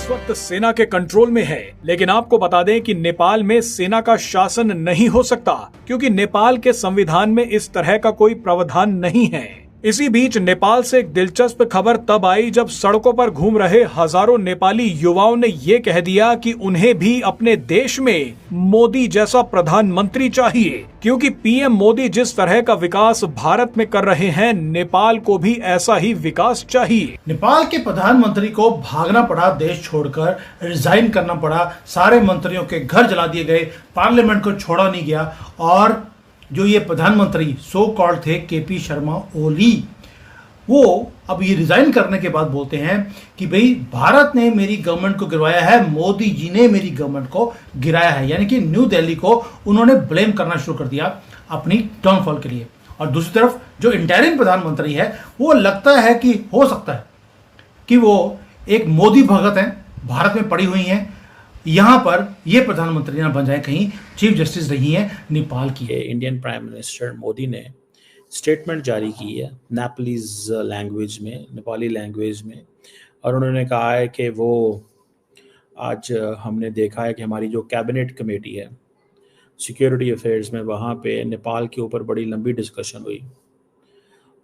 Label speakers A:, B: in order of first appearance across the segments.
A: इस वक्त सेना के कंट्रोल में है, लेकिन आपको बता दें कि नेपाल में सेना का शासन नहीं हो सकता क्योंकि नेपाल के संविधान में इस तरह का कोई प्रावधान नहीं है। इसी बीच नेपाल से एक दिलचस्प खबर तब आई जब सड़कों पर घूम रहे हजारों नेपाली युवाओं ने ये कह दिया कि उन्हें भी अपने देश में मोदी जैसा प्रधानमंत्री चाहिए, क्योंकि पीएम मोदी जिस तरह का विकास भारत में कर रहे हैं, नेपाल को भी ऐसा ही विकास चाहिए।
B: नेपाल के प्रधानमंत्री को भागना पड़ा, देश छोड़कर रिजाइन करना पड़ा, सारे मंत्रियों के घर जला दिए गए, पार्लियामेंट को छोड़ा नहीं गया। और जो ये प्रधानमंत्री सो कॉल्ड थे केपी शर्मा ओली, वो अब ये रिजाइन करने के बाद बोलते हैं कि भाई भारत ने मेरी गवर्नमेंट को गिरवाया है, मोदी जी ने मेरी गवर्नमेंट को गिराया है। यानी कि न्यू दिल्ली को उन्होंने ब्लेम करना शुरू कर दिया अपनी डाउनफॉल के लिए। और दूसरी तरफ जो इंटरिम प्रधानमंत्री है, वो लगता है कि हो सकता है कि वो एक मोदी भगत हैं, भारत में पड़ी हुई हैं, यहाँ पर ये प्रधानमंत्री ना बन जाए, कहीं चीफ जस्टिस रही हैं नेपाल की।
C: इंडियन प्राइम मिनिस्टर मोदी ने स्टेटमेंट जारी की है नेपालीज लैंग्वेज में, नेपाली लैंग्वेज में, और उन्होंने कहा है कि वो आज हमने देखा है कि हमारी जो कैबिनेट कमेटी है सिक्योरिटी अफेयर्स में, वहाँ पे नेपाल के ऊपर बड़ी लंबी डिस्कशन हुई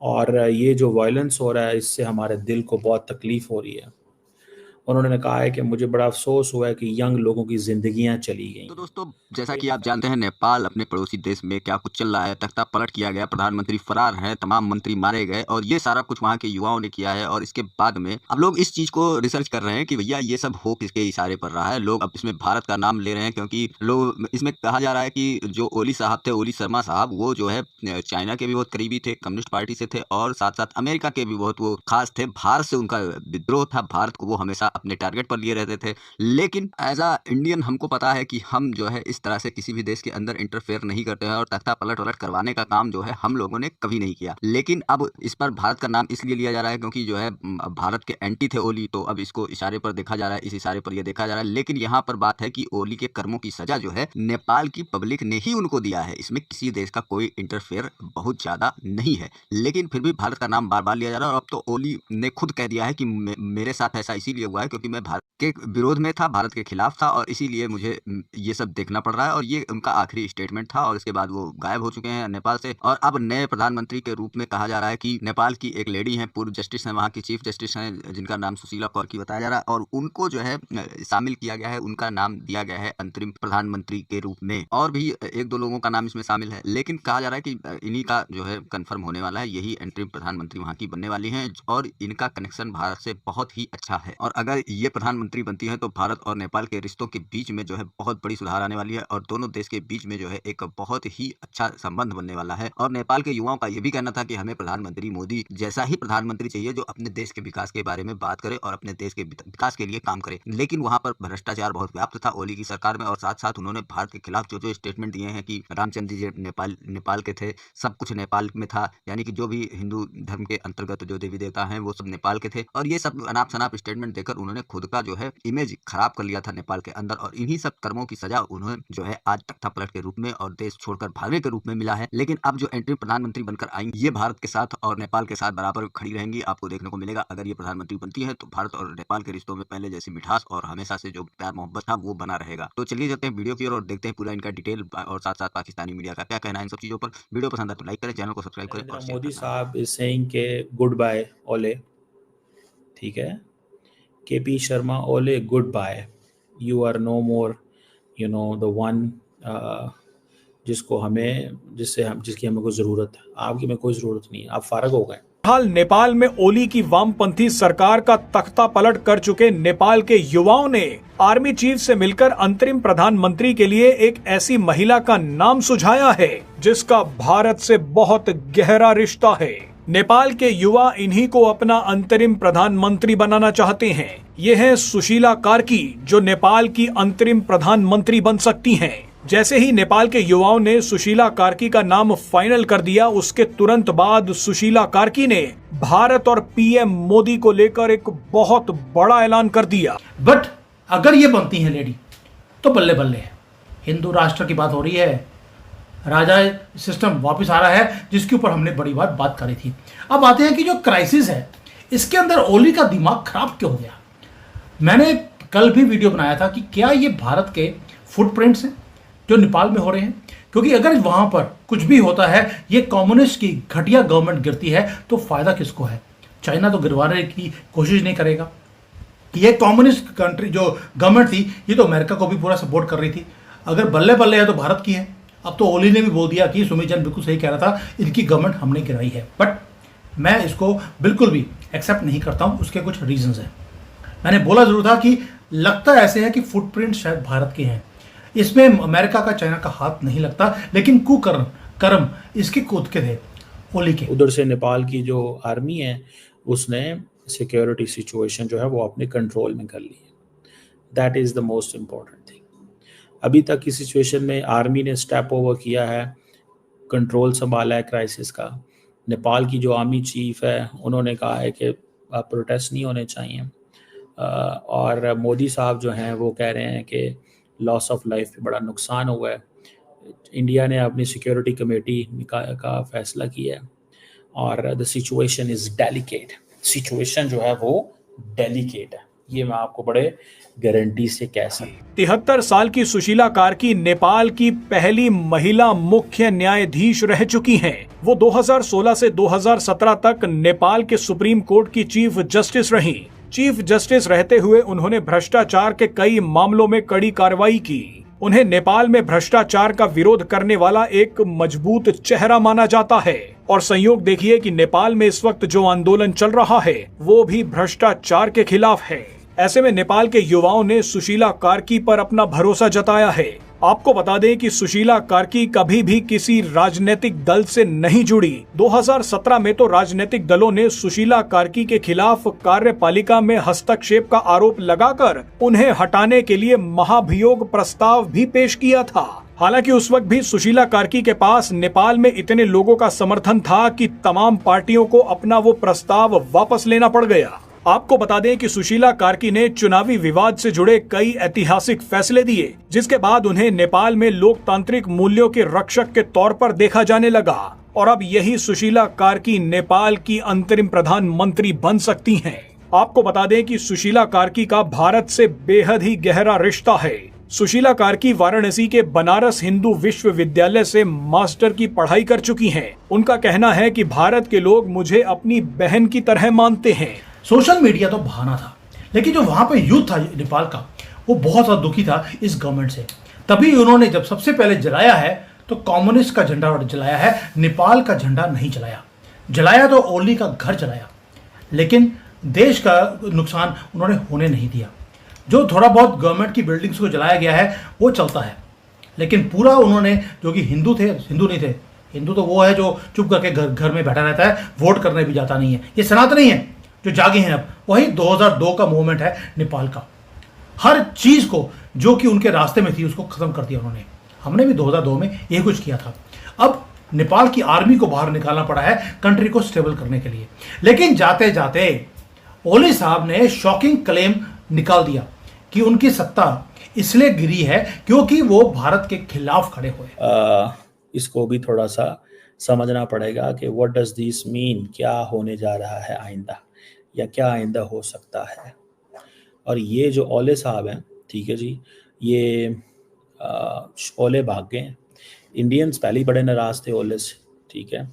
C: और ये जो वायलेंस हो रहा है इससे हमारे दिल को बहुत तकलीफ़ हो रही है। उन्होंने कहा है कि मुझे बड़ा अफसोस हुआ है कि यंग लोगों की जिंदगियां चली गई।
D: तो दोस्तों, जैसा कि आप जानते हैं, नेपाल अपने पड़ोसी देश में क्या कुछ चल रहा है। तख्ता पलट किया गया, प्रधानमंत्री फरार है, तमाम मंत्री मारे गए, और ये सारा कुछ वहाँ के युवाओं ने किया है। और इसके बाद में अब लोग इस चीज को रिसर्च कर रहे हैं कि भैया ये सब हो किसके इशारे पर रहा है। लोग अब इसमें भारत का नाम ले रहे हैं, क्योंकि लोग इसमें कहा जा रहा है कि जो ओली साहब थे, ओली शर्मा साहब, वो जो है चाइना के भी बहुत करीबी थे, कम्युनिस्ट पार्टी से थे, और साथ साथ अमेरिका के भी बहुत वो खास थे। भारत से उनका विद्रोह था, भारत को वो हमेशा अपने टारगेट पर लिए रहते थे। लेकिन एज अ इंडियन हमको पता है कि हम जो है इस तरह से किसी भी देश के अंदर इंटरफेयर नहीं करते हैं, और तख्ता पलट करवाने का काम जो है हम लोगों ने कभी नहीं किया। लेकिन अब इस पर भारत का नाम इसलिए लिया जा रहा है क्योंकि जो है भारत के एंटी थे ओली, तो अब इसको इशारे पर देखा जा रहा है, इस इशारे पर यह देखा जा रहा है। लेकिन यहाँ पर बात है कि ओली के कर्मों की सजा जो है नेपाल की पब्लिक ने ही उनको दिया है, इसमें किसी देश का कोई इंटरफेयर बहुत ज्यादा नहीं है। लेकिन फिर भी भारत का नाम बार बार लिया जा रहा है। और अब तो ओली ने खुद कह दिया है कि मेरे साथ ऐसा इसीलिए हुआ है क्योंकि मैं भारत के विरोध में था, भारत के खिलाफ था, और इसीलिए मुझे ये सब देखना पड़ रहा है। और ये उनका आखिरी स्टेटमेंट था, और इसके बाद वो गायब हो चुके हैं नेपाल से। और अब नए प्रधानमंत्री के रूप में कहा जा रहा है कि नेपाल की एक लेडी हैं, पूर्व जस्टिस हैं, वहाँ की चीफ जस्टिस हैं, जिनका नाम सुशीला कौरकी बताया जा रहा है, और उनको जो है शामिल किया गया है, उनका नाम दिया गया है अंतरिम प्रधानमंत्री के रूप में। और भी एक दो लोगों का नाम इसमें शामिल है, लेकिन कहा जा रहा है कि इन्हीं का जो है कंफर्म होने वाला है, यही अंतरिम प्रधानमंत्री वहाँ की बनने वाली हैं, और इनका कनेक्शन भारत से बहुत ही अच्छा है। और अगर ये प्रधानमंत्री बनती है तो भारत और नेपाल के रिश्तों के बीच में जो है बहुत बड़ी सुधार आने वाली है, और दोनों देश के बीच में जो है एक बहुत ही अच्छा संबंध बनने वाला है। और नेपाल के युवाओं का यह भी कहना था कि हमें प्रधानमंत्री मोदी जैसा ही प्रधानमंत्री चाहिए, जो अपने देश के विकास के बारे में बात करे और अपने देश के विकास के लिए काम करे। लेकिन वहां पर भ्रष्टाचार बहुत व्याप्त था ओली की सरकार में, और साथ साथ उन्होंने भारत के खिलाफ जो जो स्टेटमेंट दिए हैं कि रामचंद्र जी नेपाल के थे, सब कुछ नेपाल में था, यानी कि जो भी हिंदू धर्म के अंतर्गत जो देवी देवता हैं वो सब नेपाल के थे। और ये सब अनाप शनाप स्टेटमेंट देकर उन्होंने खुद का जो है इमेज खराब कर लिया था नेपाल के अंदर, और इन्हीं सब कर्मों की सजा उन्हें जो है आज तख्ता पलट के रूप में और देश छोड़कर भागने के रूप में मिला है। लेकिन अब जो इंटरिम प्रधानमंत्री बनकर आएंगी, ये भारत के साथ और नेपाल के साथ बराबर खड़ी रहेंगी, आपको देखने को मिलेगा। अगर ये प्रधानमंत्री बनती है तो भारत और नेपाल के रिश्तों में पहले जैसी मिठास और हमेशा से जो प्यार मोहब्बत था वो बना रहेगा। तो चलिए चलते हैं वीडियो की ओर और देखते हैं पूरा इनका डिटेल, और साथ साथ पाकिस्तानी मीडिया का क्या कहना है इन सब चीजों पर। वीडियो पसंद आए तो लाइक करें, चैनल को सब्सक्राइब करें। और
C: मोदी साहब इज सेइंग के गुड बाय ओले, ठीक है, K P Sharma Oli, good bye, you are no more you know the one जिसकी हमें कोई ज़रूरत है, आपकी में कोई ज़रूरत नहीं है, आप फारग हो गए।
A: हाल नेपाल में ओली की वामपंथी सरकार का तख्ता पलट कर चुके नेपाल के युवाओं ने आर्मी चीफ से मिलकर अंतरिम प्रधानमंत्री के लिए एक ऐसी महिला का नाम सुझाया है जिसका भारत से बहुत गहरा रिश्ता है। नेपाल के युवा इन्हीं को अपना अंतरिम प्रधानमंत्री बनाना चाहते हैं। ये है सुशीला कार्की, जो नेपाल की अंतरिम प्रधानमंत्री बन सकती हैं। जैसे ही नेपाल के युवाओं ने सुशीला कार्की का नाम फाइनल कर दिया, उसके तुरंत बाद सुशीला कार्की ने भारत और पीएम मोदी को लेकर एक बहुत बड़ा ऐलान कर दिया।
B: बट अगर ये बनती है लेडी तो बल्ले बल्ले है, हिंदू राष्ट्र की बात हो रही है, राजा सिस्टम वापस आ रहा है, जिसके ऊपर हमने बड़ी बात करी थी। अब आते हैं कि जो क्राइसिस है इसके अंदर ओली का दिमाग खराब क्यों हो गया। मैंने कल भी वीडियो बनाया था कि क्या ये भारत के फुटप्रिंट्स हैं जो नेपाल में हो रहे हैं, क्योंकि अगर वहां पर कुछ भी होता है, ये कम्युनिस्ट की घटिया गवर्नमेंट गिरती है, तो फायदा किसको है? चाइना तो गिरवाने की कोशिश नहीं करेगा। ये कम्युनिस्ट कंट्री जो गवर्नमेंट थी, ये तो अमेरिका को भी पूरा सपोर्ट कर रही थी। अगर बल्ले बल्ले है तो भारत की है। अब तो ओली ने भी बोल दिया कि सुमित जैन बिल्कुल सही कह रहा था, इनकी गवर्नमेंट हमने गिराई है। बट मैं इसको बिल्कुल भी एक्सेप्ट नहीं करता हूं, उसके कुछ रीजंस हैं। मैंने बोला जरूर था कि लगता ऐसे है कि फुटप्रिंट शायद भारत के हैं, इसमें अमेरिका का चाइना का हाथ नहीं लगता, लेकिन कर्म इसके खुद के थे, ओली के।
C: उधर से नेपाल की जो आर्मी है उसने सिक्योरिटी सिचुएशन जो है वो अपने कंट्रोल में कर ली है। That is the most important thing. अभी तक की सिचुएशन में आर्मी ने स्टेप ओवर किया है, कंट्रोल संभाला है क्राइसिस का। नेपाल की जो आर्मी चीफ है उन्होंने कहा है कि प्रोटेस्ट नहीं होने चाहिए, और मोदी साहब जो हैं वो कह रहे हैं कि लॉस ऑफ लाइफ पे बड़ा नुकसान हुआ है। इंडिया ने अपनी सिक्योरिटी कमेटी का फैसला किया है और the situation is delicate. Situation जो है वो डेलिकेट है, ये मैं आपको बड़े गारंटी से कह सकता।
A: 73 साल की सुशीला कार्की नेपाल की पहली महिला मुख्य न्यायाधीश रह चुकी हैं। वो 2016 से 2017 तक नेपाल के सुप्रीम कोर्ट की चीफ जस्टिस रहीं। चीफ जस्टिस रहते हुए उन्होंने भ्रष्टाचार के कई मामलों में कड़ी कार्रवाई की। उन्हें नेपाल में भ्रष्टाचार का विरोध करने वाला एक मजबूत चेहरा माना जाता है। और संयोग देखिए कि नेपाल में इस वक्त जो आंदोलन चल रहा है वो भी भ्रष्टाचार के खिलाफ है। ऐसे में नेपाल के युवाओं ने सुशीला कार्की पर अपना भरोसा जताया है। आपको बता दें कि सुशीला कार्की कभी भी किसी राजनीतिक दल से नहीं जुड़ी। 2017 में तो राजनीतिक दलों ने सुशीला कार्की के खिलाफ कार्यपालिका में हस्तक्षेप का आरोप लगाकर उन्हें हटाने के लिए महाभियोग प्रस्ताव भी पेश किया था। हालांकि उस वक्त भी सुशीला कार्की के पास नेपाल में इतने लोगों का समर्थन था कि तमाम पार्टियों को अपना वो प्रस्ताव वापस लेना पड़ गया। आपको बता दें कि सुशीला कार्की ने चुनावी विवाद से जुड़े कई ऐतिहासिक फैसले दिए, जिसके बाद उन्हें नेपाल में लोकतांत्रिक मूल्यों के रक्षक के तौर पर देखा जाने लगा। और अब यही सुशीला कार्की नेपाल की अंतरिम प्रधानमंत्री बन सकती हैं। आपको बता दें कि सुशीला कार्की का भारत से बेहद ही गहरा रिश्ता है। सुशीला कार्की वाराणसी के बनारस हिंदू विश्वविद्यालय से मास्टर की पढ़ाई कर चुकी हैं। उनका कहना है कि भारत के लोग मुझे अपनी बहन की तरह मानते हैं।
B: सोशल मीडिया तो बहाना था, लेकिन जो वहां पे यूथ था नेपाल का, वो बहुत ज्यादा दुखी था इस गवर्नमेंट से। तभी उन्होंने जब सबसे पहले जलाया है तो कम्युनिस्ट का झंडा जलाया है, नेपाल का झंडा नहीं जलाया। जलाया तो ओली का घर जलाया, लेकिन देश का नुकसान उन्होंने होने नहीं दिया। जो थोड़ा बहुत गवर्नमेंट की बिल्डिंग्स को जलाया गया है वो चलता है, लेकिन पूरा उन्होंने, जो कि हिंदू थे, हिंदू नहीं थे, हिंदू तो वो है जो चुप करके घर में बैठा रहता है, वोट करने भी जाता नहीं है। ये सनातनी है जो जागे हैं अब। वही 2002 का मूवमेंट है नेपाल का। हर चीज को जो कि उनके रास्ते में थी उसको खत्म कर दिया उन्होंने। हमने भी 2002 में यही कुछ किया था। अब नेपाल की आर्मी को बाहर निकालना पड़ा है कंट्री को स्टेबल करने के लिए। लेकिन जाते जाते ओली साहब ने शॉकिंग क्लेम निकाल दिया कि उनकी सत्ता इसलिए गिरी है क्योंकि वो भारत के खिलाफ खड़े हुए।
C: इसको भी थोड़ा सा समझना पड़ेगा कि व्हाट डज दिस मीन, क्या होने जा रहा है आइंदा, या क्या आइंदा हो सकता है। और ये जो ओले साहब हैं, ठीक है जी, ये ओले भाग गए हैं। इंडियंस पहले ही बड़े नाराज थे ओले से, ठीक है।